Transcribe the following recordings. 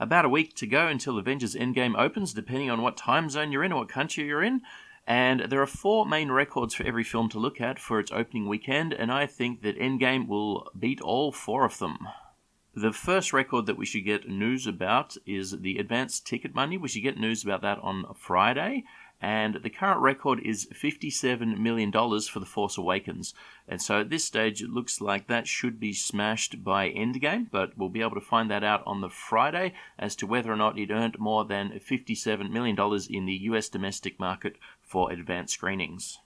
about a week to go until Avengers Endgame opens, depending on what time zone you're in or what country you're in. And there are 4 main records for every film to look at for its opening weekend, and I think that Endgame will beat all 4 of them. The first record that we should get news about is the advance ticket money. We should get news about that on Friday. And the current record is $57 million for The Force Awakens. And so at this stage, it looks like that should be smashed by Endgame, but we'll be able to find that out on the Friday as to whether or not it earned more than $57 million in the US domestic market for advanced screenings.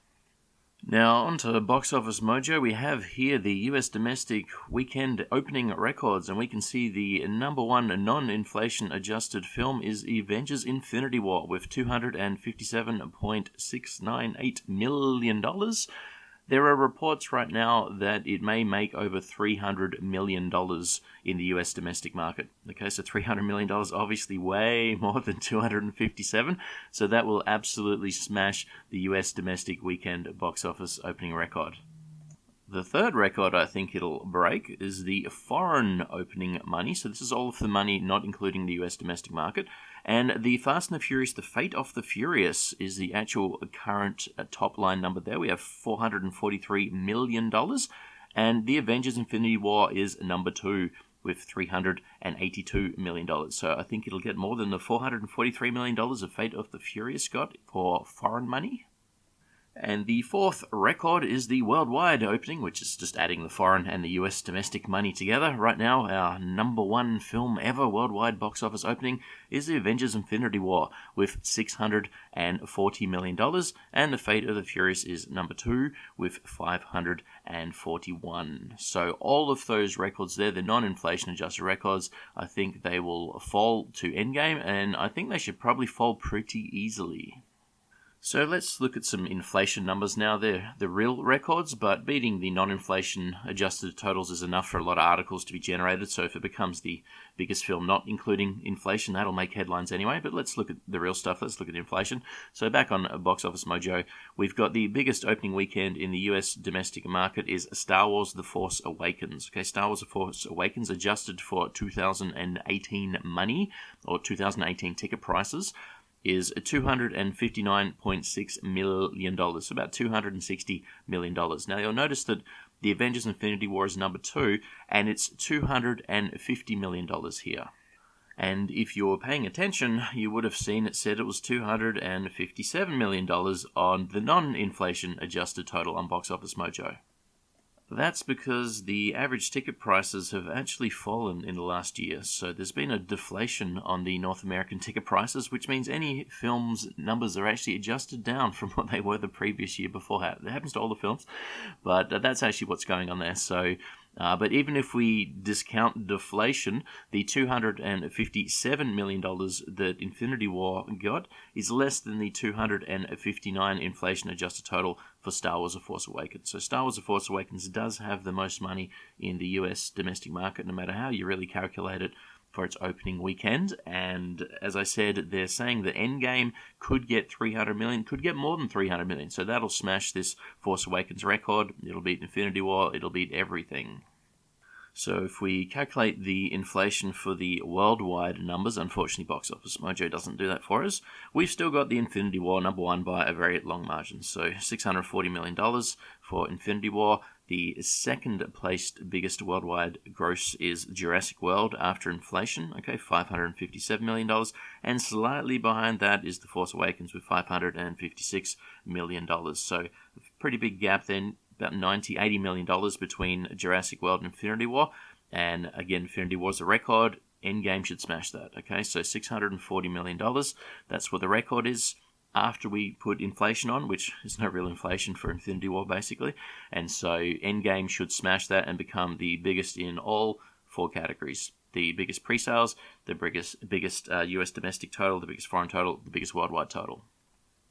Now, onto Box Office Mojo, we have here the US domestic weekend opening records, and we can see the number one non-inflation adjusted film is Avengers Infinity War with $257.698 million. There are reports right now that it may make over $300 million in the US domestic market. Okay, so $300 million, obviously way more than 257, so that will absolutely smash the US domestic weekend box office opening record. The third record I think it'll break is the foreign opening money. So this is all of the money not including the US domestic market. And the Fast and the Furious, The Fate of the Furious is the actual current top line number there. We have $443 million. And the Avengers Infinity War is number 2 with $382 million. So I think it'll get more than the $443 million of Fate of the Furious got for foreign money. And the fourth record is the worldwide opening, which is just adding the foreign and the US domestic money together. Right now, our number one film ever worldwide box office opening is the Avengers Infinity War with $640 million, and The Fate of the Furious is number 2 with $541. So all of those records there, the non-inflation adjusted records, I think they will fall to Endgame, and I think they should probably fall pretty easily. So let's look at some inflation numbers now. They're the real records, but beating the non-inflation adjusted totals is enough for a lot of articles to be generated. So if it becomes the biggest film not including inflation, that'll make headlines anyway. But let's look at the real stuff. Let's look at inflation. So back on Box Office Mojo, we've got the biggest opening weekend in the US domestic market is Star Wars The Force Awakens. Okay, Star Wars The Force Awakens adjusted for 2018 money or 2018 ticket prices is $259.6 million, so about $260 million. Now, you'll notice that the Avengers Infinity War is number 2, and it's $250 million here. And if you were paying attention, you would have seen it said it was $257 million on the non-inflation adjusted total on Box Office Mojo. That's because the average ticket prices have actually fallen in the last year, so there's been a deflation on the North American ticket prices, which means any film's numbers are actually adjusted down from what they were the previous year before. It happens to all the films, but that's actually what's going on there. So, but even if we discount deflation, the $257 million that Infinity War got is less than the $259 inflation-adjusted total for Star Wars The Force Awakens. So Star Wars The Force Awakens does have the most money in the US domestic market, no matter how you really calculate it, for its opening weekend. And as I said, they're saying that Endgame could get $300 million, could get more than $300 million. So that'll smash this Force Awakens record. It'll beat Infinity War. It'll beat everything. So if we calculate the inflation for the worldwide numbers, unfortunately Box Office Mojo doesn't do that for us, we've still got the Infinity War number 1 by a very long margin. So $640 million for Infinity War. The second placed biggest worldwide gross is Jurassic World after inflation, okay, $557 million. And slightly behind that is The Force Awakens with $556 million. So a pretty big gap then. About $80 million between Jurassic World and Infinity War. And again, Infinity War's a record. Endgame should smash that. Okay, so $640 million. That's what the record is after we put inflation on, which is no real inflation for Infinity War, basically. And so Endgame should smash that and become the biggest in all 4 categories. The biggest pre-sales, the biggest US domestic total, the biggest foreign total, the biggest worldwide total.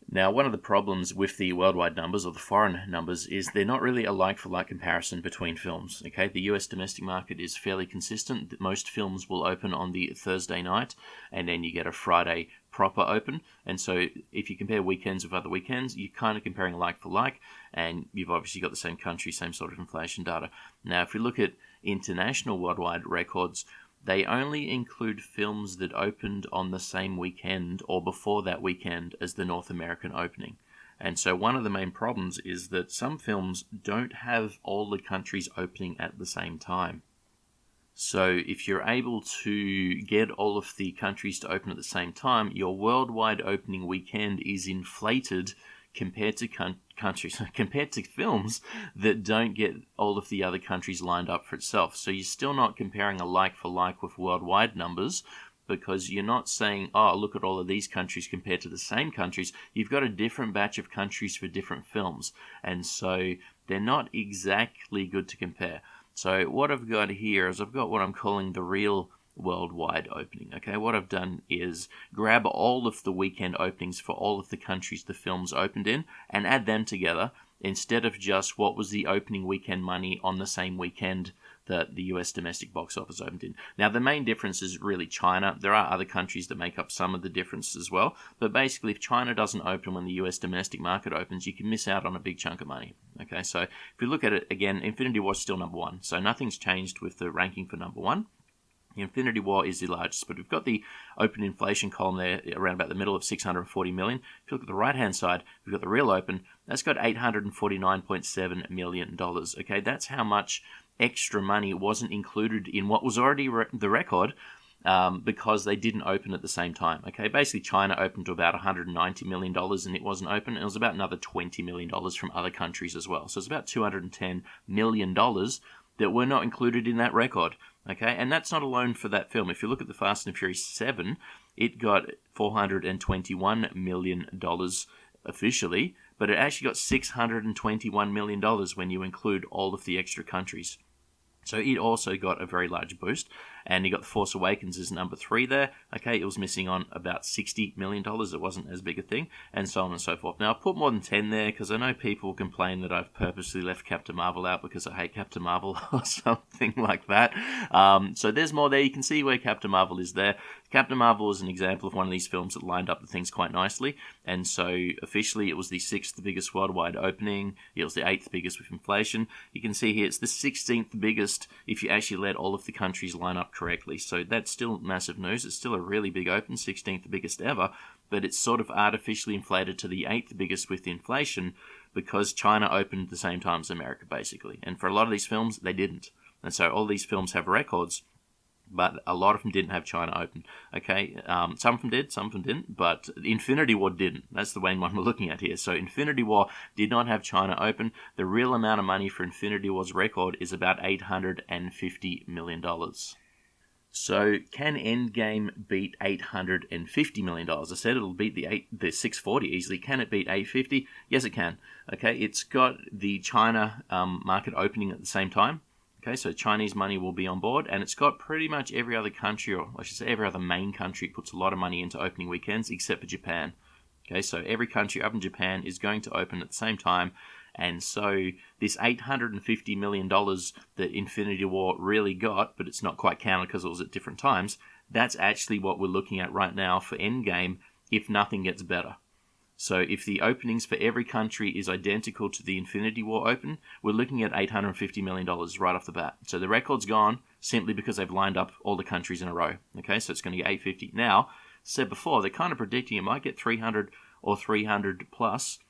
Now, one of the problems with the worldwide numbers, or the foreign numbers, is they're not really a like-for-like comparison between films. Okay, the US domestic market is fairly consistent. Most films will open on the Thursday night, and then you get a Friday proper open. And so if you compare weekends with other weekends, you're kind of comparing like-for-like, and you've obviously got the same country, same sort of inflation data. Now, if we look at international worldwide records, they only include films that opened on the same weekend or before that weekend as the North American opening. And so one of the main problems is that some films don't have all the countries opening at the same time. So if you're able to get all of the countries to open at the same time, your worldwide opening weekend is inflated compared to compared to films that don't get all of the other countries lined up for itself. So you're still not comparing a like for like with worldwide numbers, because you're not saying, oh, look at all of these countries compared to the same countries. You've got a different batch of countries for different films, and so they're not exactly good to compare. So what I've got here is I've got what I'm calling the real worldwide opening. Okay, what I've done is grab all of the weekend openings for all of the countries the films opened in and add them together instead of just what was the opening weekend money on the same weekend that the US domestic box office opened in. Now, the main difference is really China. There are other countries that make up some of the difference as well, but basically if China doesn't open when the US domestic market opens, you can miss out on a big chunk of money. Okay, so if we look at it again, Infinity War is still number one, so nothing's changed with the ranking for number one. Infinity War is the largest, but we've got the open inflation column there around about the middle of 640 million. If you look at the right-hand side, we've got the real open. That's got $849.7 million. Okay, that's how much extra money wasn't included in what was already the record because they didn't open at the same time. Okay, basically China opened to about $190 million and it wasn't open. It was about another $20 million from other countries as well. So it's about $210 million that were not included in that record. Okay, and that's not alone for that film. If you look at the Fast and Furious 7, it got $421 million officially, but it actually got $621 million when you include all of the extra countries. So it also got a very large boost, and you got The Force Awakens as number 3 there. Okay, it was missing on about $60 million. It wasn't as big a thing, and so on and so forth. Now, I put more than 10 there because I know people complain that I've purposely left Captain Marvel out because I hate Captain Marvel or something like that. So there's more there. You can see where Captain Marvel is there. Captain Marvel is an example of one of these films that lined up the things quite nicely, and so officially it was the 6th biggest worldwide opening. It was the 8th biggest with inflation. You can see here it's the 16th biggest if you actually let all of the countries line up correctly. So that's still massive news. It's still a really big open, 16th biggest ever, but it's sort of artificially inflated to the 8th biggest with inflation because China opened at the same time as America, basically. And for a lot of these films, they didn't. And so all these films have records, but a lot of them didn't have China open. Okay, some of them did, some of them didn't, but Infinity War didn't. That's the main one we're looking at here. So Infinity War did not have China open. The real amount of money for Infinity War's record is about $850 million. So can Endgame beat $850 million? I said it'll beat the 640 easily. Can it beat 850? Yes, it can. Okay, it's got the China market opening at the same time. Okay, so Chinese money will be on board, and it's got pretty much every other country, or I should say every other main country, puts a lot of money into opening weekends, except for Japan. Okay, so every country other than Japan is going to open at the same time, and so this $850 million that Infinity War really got, but it's not quite counted because it was at different times, that's actually what we're looking at right now for Endgame if nothing gets better. So if the openings for every country is identical to the Infinity War open, we're looking at $850 million right off the bat. So the record's gone simply because they've lined up all the countries in a row. Okay, so it's going to get 850. Now, said before, they're kind of predicting it might get 300 or 300 plus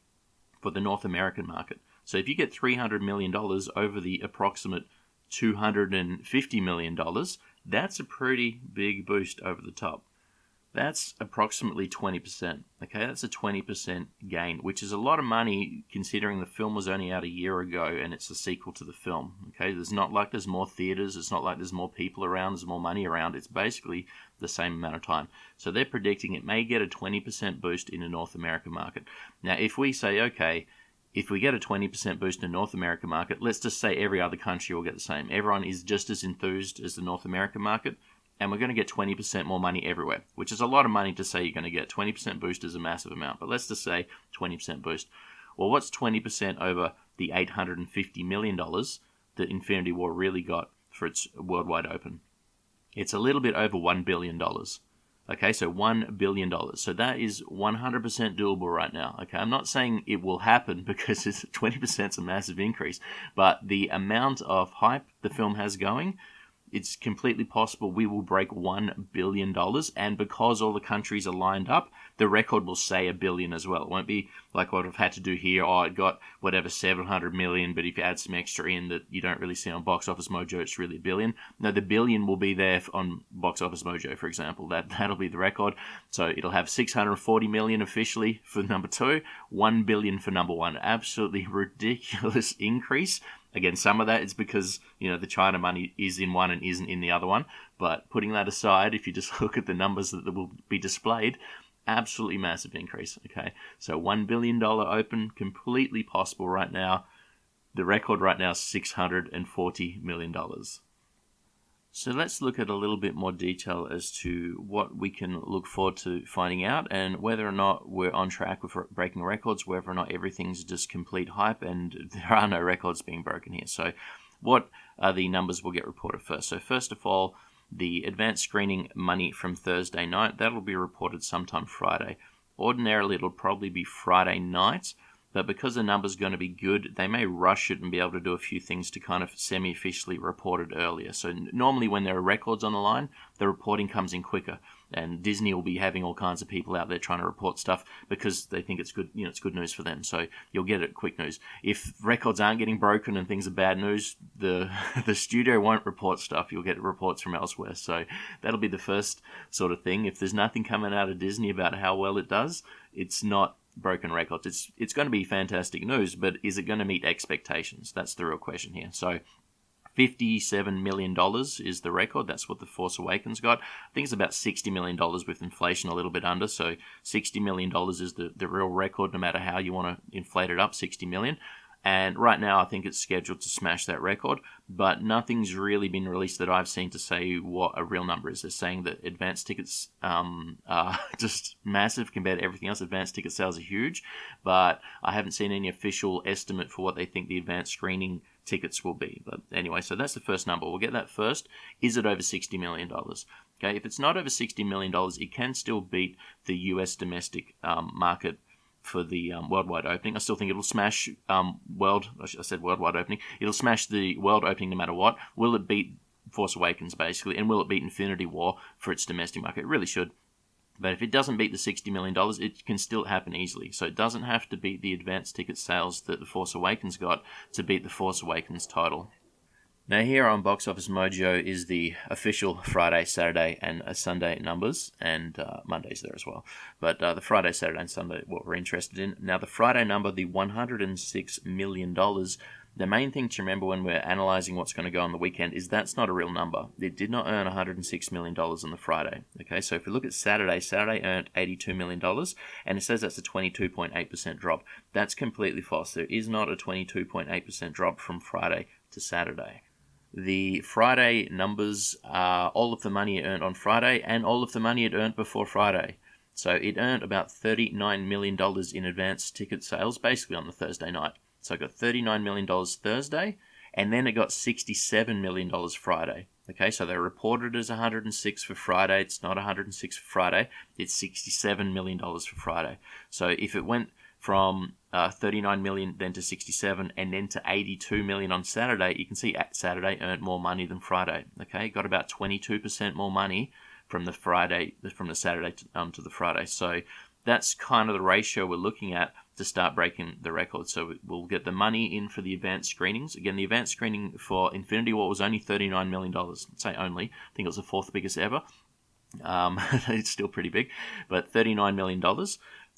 for the North American market. So if you get $300 million over the approximate $250 million, that's a pretty big boost over the top. That's approximately 20%. Okay, that's a 20% gain, which is a lot of money considering the film was only out a year ago and it's a sequel to the film. Okay, there's not like there's more theaters, it's not like there's more people around, there's more money around. It's basically the same amount of time. So they're predicting it may get a 20% boost in the North American market. Now, if we say, okay, if we get a 20% boost in the North American market, let's just say every other country will get the same. Everyone is just as enthused as the North American market, and we're going to get 20% more money everywhere, which is a lot of money to say you're going to get. 20% boost is a massive amount, but let's just say 20% boost. Well, what's 20% over the $850 million that Infinity War really got for its worldwide open? It's a little bit over $1 billion. Okay, so $1 billion. So that is 100% doable right now. Okay, I'm not saying it will happen because it's 20% is a massive increase, but the amount of hype the film has going it's completely possible we will break $1 billion. And because all the countries are lined up, the record will say $1 billion as well. It won't be like what I've had to do here. Oh, it got whatever 700 million, but if you add some extra in that you don't really see on Box Office Mojo, it's really $1 billion. No, the billion will be there on Box Office Mojo, for example. That'll be the record. So it'll have 640 million officially for number 2, 1 billion for number 1. Absolutely ridiculous increase. Again, some of that is because, the China money is in one and isn't in the other one. But putting that aside, if you just look at the numbers that will be displayed, absolutely massive increase. Okay, so $1 billion open, completely possible right now. The record right now is $640 million. So let's look at a little bit more detail as to what we can look forward to finding out and whether or not we're on track with breaking records, whether or not everything's just complete hype and there are no records being broken here. So what are the numbers we'll get reported first? So first of all, the advanced screening money from Thursday night, that'll be reported sometime Friday. Ordinarily, it'll probably be Friday night, but because the number's going to be good, they may rush it and be able to do a few things to kind of semi-officially report it earlier. So normally when there are records on the line, the reporting comes in quicker. And Disney will be having all kinds of people out there trying to report stuff because they think it's good, it's good news for them. So you'll get it quick news. If records aren't getting broken and things are bad news, the studio won't report stuff. You'll get reports from elsewhere. So that'll be the first sort of thing. If there's nothing coming out of Disney about how well it does, it's not broken records. It's going to be fantastic news, but is it going to meet expectations? That's the real question here. So $57 million is the record. That's what The Force Awakens got. I think it's about $60 million with inflation a little bit under. So $60 million is the real record, no matter how you want to inflate it up, $60 million. And right now, I think it's scheduled to smash that record, but nothing's really been released that I've seen to say what a real number is. They're saying that advance tickets are just massive compared to everything else. Advanced ticket sales are huge, but I haven't seen any official estimate for what they think the advanced screening tickets will be. But anyway, so that's the first number. We'll get that first. Is it over $60 million? Okay, if it's not over $60 million, it can still beat the US domestic market for the worldwide opening. I still think it'll smash I said worldwide opening. It'll smash the world opening no matter what. Will it beat Force Awakens, basically? And will it beat Infinity War for its domestic market? It really should. But if it doesn't beat the $60 million, it can still happen easily. So it doesn't have to beat the advanced ticket sales that The Force Awakens got to beat The Force Awakens title. Now here on Box Office Mojo is the official Friday, Saturday, and Sunday numbers, and Monday's there as well. But the Friday, Saturday, and Sunday, what we're interested in. Now the Friday number, the $106 million, the main thing to remember when we're analysing what's going to go on the weekend is that's not a real number. It did not earn $106 million on the Friday. Okay, so if we look at Saturday, Saturday earned $82 million, and it says that's a 22.8% drop. That's completely false. There is not a 22.8% drop from Friday to Saturday. The Friday numbers are all of the money it earned on Friday and all of the money it earned before Friday. So it earned about $39 million in advance ticket sales, basically on the Thursday night. So it got $39 million Thursday, and then it got $67 million Friday. Okay, so they reported as 106 for Friday. It's not 106 for Friday. It's $67 million for Friday. So if it went from 39 million then to 67 and then to 82 million on Saturday, you can see at Saturday earned more money than Friday. Okay, got about 22% more money from the Saturday to the Friday. So that's kind of the ratio we're looking at to start breaking the record. So we'll get the money in for the advanced screenings. Again, the advanced screening for Infinity War was only $39 million. I'd say only. I think it was the fourth biggest ever. It's still pretty big, but $39 million.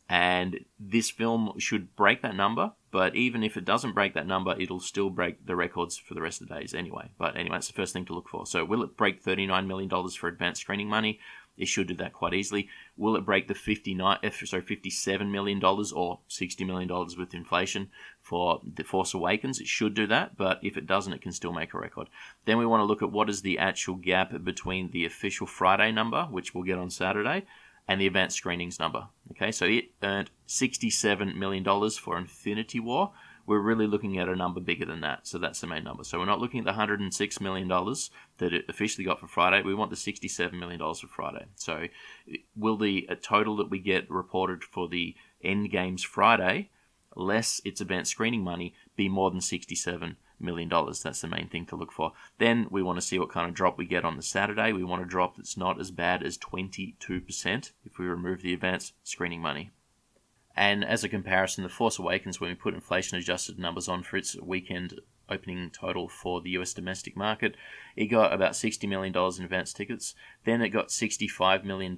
And this film should break that number, but even if it doesn't break that number, it'll still break the records for the rest of the days anyway. But anyway, that's the first thing to look for. So will it break $39 million for advanced screening money? It should do that quite easily. Will it break the $57 million or $60 million with inflation for The Force Awakens? It should do that, but if it doesn't, it can still make a record. Then we want to look at what is the actual gap between the official Friday number, which we'll get on Saturday, and the advanced screenings number. Okay, so it earned $67 million for Infinity War. We're really looking at a number bigger than that, so that's the main number. So we're not looking at the $106 million that it officially got for Friday. We want the $67 million for Friday. So will the total that we get reported for the Endgame's Friday, less its advanced screening money, be more than $67 million. That's the main thing to look for. Then we want to see what kind of drop we get on the Saturday. We want a drop that's not as bad as 22% if we remove the advanced screening money. And as a comparison, The Force Awakens, when we put inflation-adjusted numbers on for its weekend opening total for the US domestic market, it got about $60 million in advance tickets. Then it got $65 million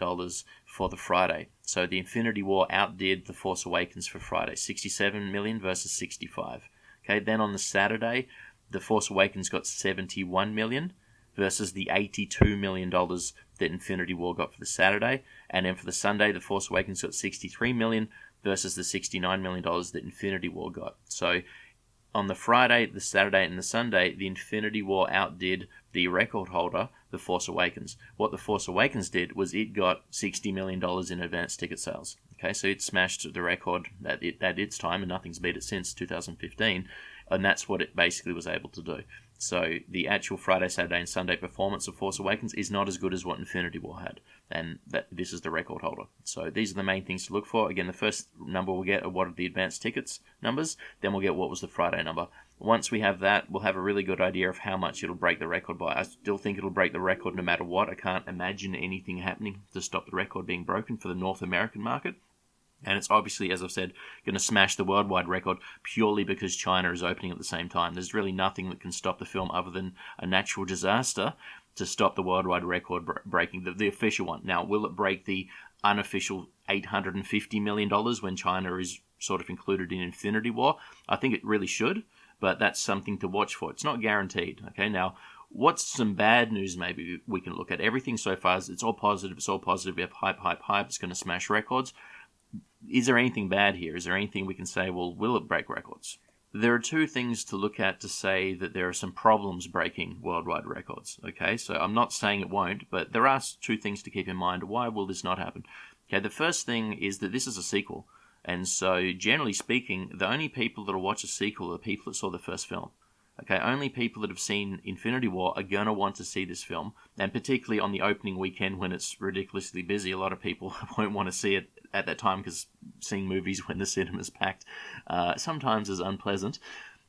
for the Friday. So the Infinity War outdid The Force Awakens for Friday, $67 million versus $65. Okay, then on the Saturday, The Force Awakens got $71 million versus the $82 million that Infinity War got for the Saturday. And then for the Sunday, The Force Awakens got $63 million versus the $69 million that Infinity War got. So on the Friday, the Saturday, and the Sunday, the Infinity War outdid the record holder, The Force Awakens. What The Force Awakens did was it got $60 million in advance ticket sales. Okay, so it smashed the record at its time, and nothing's beat it since 2015, and that's what it basically was able to do. So the actual Friday, Saturday, and Sunday performance of Force Awakens is not as good as what Infinity War had, and this is the record holder. So these are the main things to look for. Again, the first number we'll get are what are the advanced tickets numbers, then we'll get what was the Friday number. Once we have that, we'll have a really good idea of how much it'll break the record by. I still think it'll break the record no matter what. I can't imagine anything happening to stop the record being broken for the North American market. And it's obviously, as I've said, going to smash the worldwide record purely because China is opening at the same time. There's really nothing that can stop the film other than a natural disaster to stop the worldwide record breaking, the official one. Now, will it break the unofficial $850 million when China is sort of included in Infinity War? I think it really should, but that's something to watch for. It's not guaranteed. Okay, now, what's some bad news maybe we can look at? Everything so far, it's all positive. It's all positive. We have hype, hype, hype. It's going to smash records. Is there anything bad here? Is there anything we can say, well, will it break records? There are two things to look at to say that there are some problems breaking worldwide records. Okay, so I'm not saying it won't, but there are two things to keep in mind. Why will this not happen? Okay, the first thing is that this is a sequel. And so, generally speaking, the only people that will watch a sequel are the people that saw the first film. Okay, only people that have seen Infinity War are going to want to see this film. And particularly on the opening weekend when it's ridiculously busy, a lot of people won't want to see it at that time because seeing movies when the cinema's packed sometimes is unpleasant.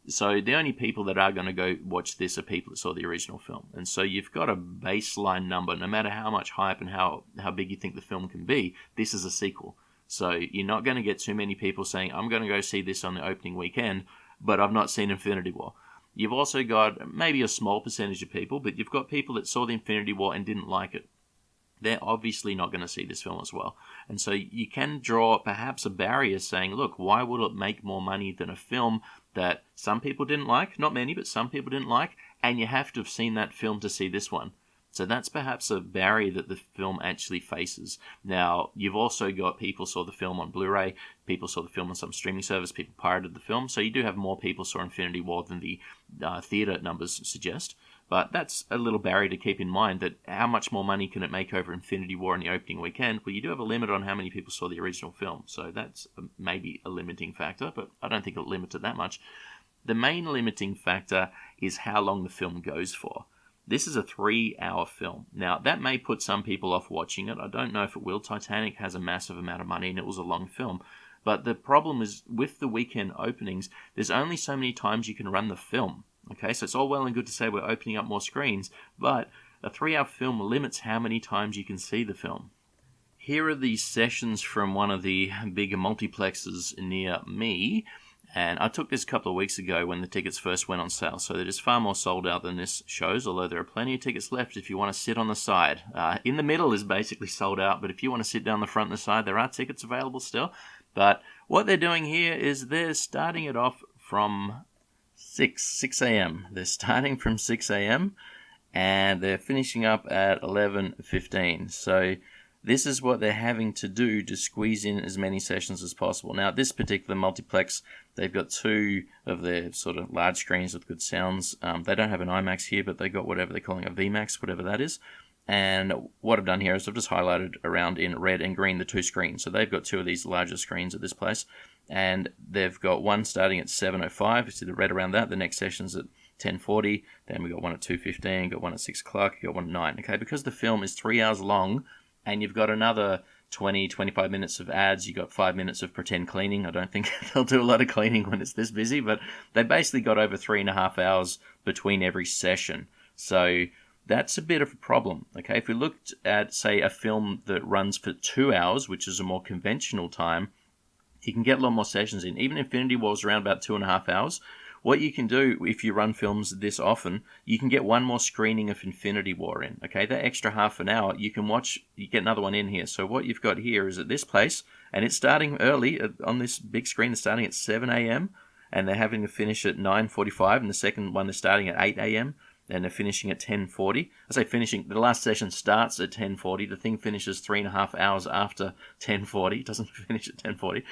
So the only people that are going to go watch this are people that saw the original film. And so you've got a baseline number. No matter how much hype and how big you think the film can be, this is a sequel. So you're not going to get too many people saying, I'm going to go see this on the opening weekend, but I've not seen Infinity War. You've also got maybe a small percentage of people, but you've got people that saw the Infinity War and didn't like it. They're obviously not going to see this film as well. And so you can draw perhaps a barrier saying, look, why would it make more money than a film that some people didn't like? Not many, but some people didn't like. And you have to have seen that film to see this one. So that's perhaps a barrier that the film actually faces. Now, you've also got people saw the film on Blu-ray, people saw the film on some streaming service, people pirated the film. So you do have more people saw Infinity War than the theatre numbers suggest. But that's a little barrier to keep in mind, that how much more money can it make over Infinity War in the opening weekend? Well, you do have a limit on how many people saw the original film. So that's maybe a limiting factor, but I don't think it'll limit it that much. The main limiting factor is how long the film goes for. This is a 3-hour film. Now, that may put some people off watching it. I don't know if it will. Titanic has a massive amount of money and it was a long film. But the problem is with the weekend openings, there's only so many times you can run the film. Okay, so it's all well and good to say we're opening up more screens, but a 3-hour film limits how many times you can see the film. Here are the sessions from one of the bigger multiplexes near me. And I took this a couple of weeks ago when the tickets first went on sale, so it is far more sold out than this shows, although there are plenty of tickets left if you want to sit on the side. In the middle is basically sold out, but if you want to sit down the front and the side, there are tickets available still. But what they're doing here is they're starting it off from 6 a.m. They're starting from 6 a.m. and they're finishing up at 11:15. So this is what they're having to do to squeeze in as many sessions as possible. Now, this particular multiplex, they've got 2 of their sort of large screens with good sounds. They don't have an IMAX here, but they've got whatever they're calling a VMAX, whatever that is. And what I've done here is I've just highlighted around in red and green the 2 screens. So they've got 2 of these larger screens at this place. And they've got one starting at 7:05. You see the red around that. The next session's at 10:40. Then we've got one at 2:15. Got one at 6 o'clock. Got one at 9. Okay, because the film is 3 hours long, and you've got another 25 minutes of ads, you got 5 minutes of pretend cleaning. I don't think they'll do a lot of cleaning when it's this busy, but they basically got over 3.5 hours between every session. So that's a bit of a problem. Okay, if we looked at, say, a film that runs for 2 hours, which is a more conventional time, you can get a lot more sessions in. Even Infinity War is around about 2.5 hours. What you can do if you run films this often, you can get one more screening of Infinity War in. Okay, that extra half an hour, you can watch, you get another one in here. So what you've got here is at this place, and it's starting early on this big screen. It's starting at 7 a.m. and they're having to finish at 9:45, and the second one they're starting at 8 a.m. and they're finishing at 10:40. I say finishing, the last session starts at 10:40. The thing finishes 3.5 hours after 10:40. It doesn't finish at 10:40.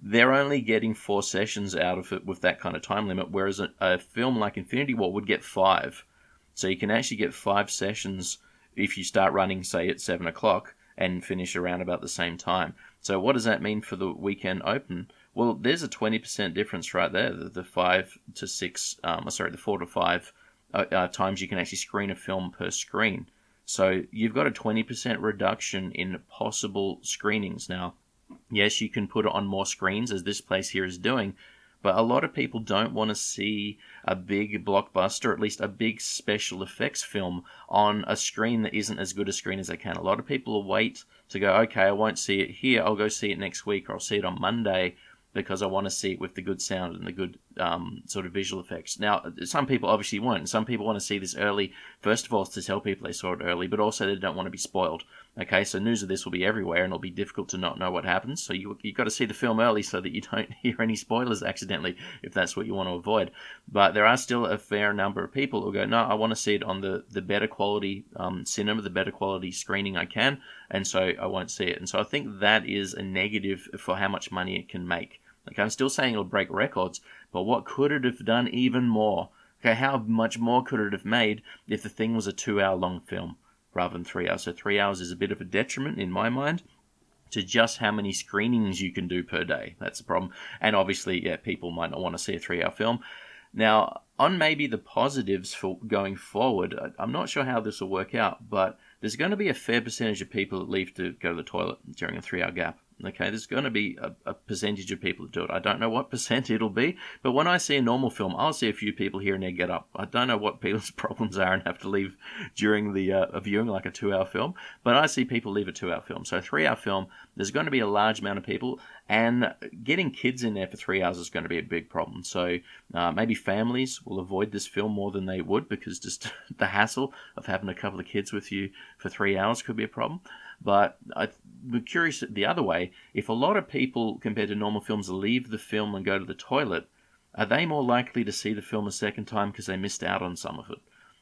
They're only getting 4 sessions out of it with that kind of time limit, whereas a film like Infinity War would get 5. So you can actually get 5 sessions if you start running, say, at 7 o'clock and finish around about the same time. So what does that mean for the weekend open? Well, there's a 20% difference right there. The 4 to 5 times you can actually screen a film per screen. So you've got a 20% reduction in possible screenings. Now, yes, you can put it on more screens, as this place here is doing, but a lot of people don't want to see a big blockbuster, at least a big special effects film, on a screen that isn't as good a screen as they can. A lot of people will wait to go, okay, I won't see it here, I'll go see it next week, or I'll see it on Monday, because I want to see it with the good sound and the good sort of visual effects. Now, some people obviously won't. Some people want to see this early, first of all, to tell people they saw it early, but also they don't want to be spoiled. Okay, so news of this will be everywhere, and it'll be difficult to not know what happens. So you've got to see the film early so that you don't hear any spoilers accidentally, if that's what you want to avoid. But there are still a fair number of people who go, no, I want to see it on the better quality cinema, the better quality screening I can, and so I won't see it. And so I think that is a negative for how much money it can make. Okay, I'm still saying it'll break records, but what could it have done even more? Okay, how much more could it have made if the thing was a 2-hour long film rather than 3 hours? So 3 hours is a bit of a detriment in my mind to just how many screenings you can do per day. That's the problem. And obviously, yeah, people might not want to see a 3-hour film. Now, on maybe the positives for going forward, I'm not sure how this will work out, but there's going to be a fair percentage of people that leave to go to the toilet during a 3-hour gap. Okay, there's going to be a percentage of people that do it. I don't know what percent it'll be, but when I see a normal film, I'll see a few people here and there get up. I don't know what people's problems are and have to leave during the viewing, like a 2-hour film, but I see people leave a 2-hour film. So a 3-hour film, there's going to be a large amount of people, and getting kids in there for 3 hours is going to be a big problem. So maybe families will avoid this film more than they would, because just the hassle of having a couple of kids with you for 3 hours could be a problem. But I'm curious the other way, if a lot of people compared to normal films leave the film and go to the toilet, are they more likely to see the film a second time because they missed out on some of it?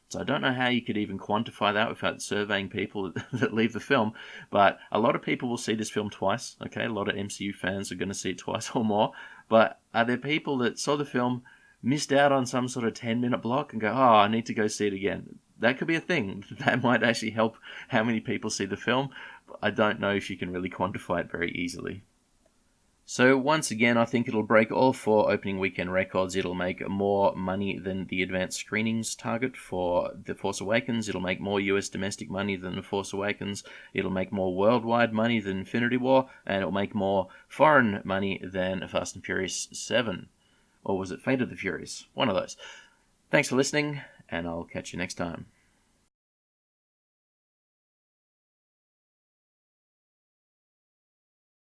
So I don't know how you could even quantify that without surveying people that leave the film, but a lot of people will see this film twice. Okay, a lot of MCU fans are going to see it twice or more, but are there people that saw the film, missed out on some sort of 10-minute block and go, oh, I need to go see it again? That could be a thing. That might actually help how many people see the film. I don't know if you can really quantify it very easily. So once again, I think it'll break all 4 opening weekend records. It'll make more money than the advanced screenings target for The Force Awakens. It'll make more US domestic money than The Force Awakens. It'll make more worldwide money than Infinity War. And it'll make more foreign money than Fast and Furious 7. Or was it Fate of the Furious? One of those. Thanks for listening, and I'll catch you next time.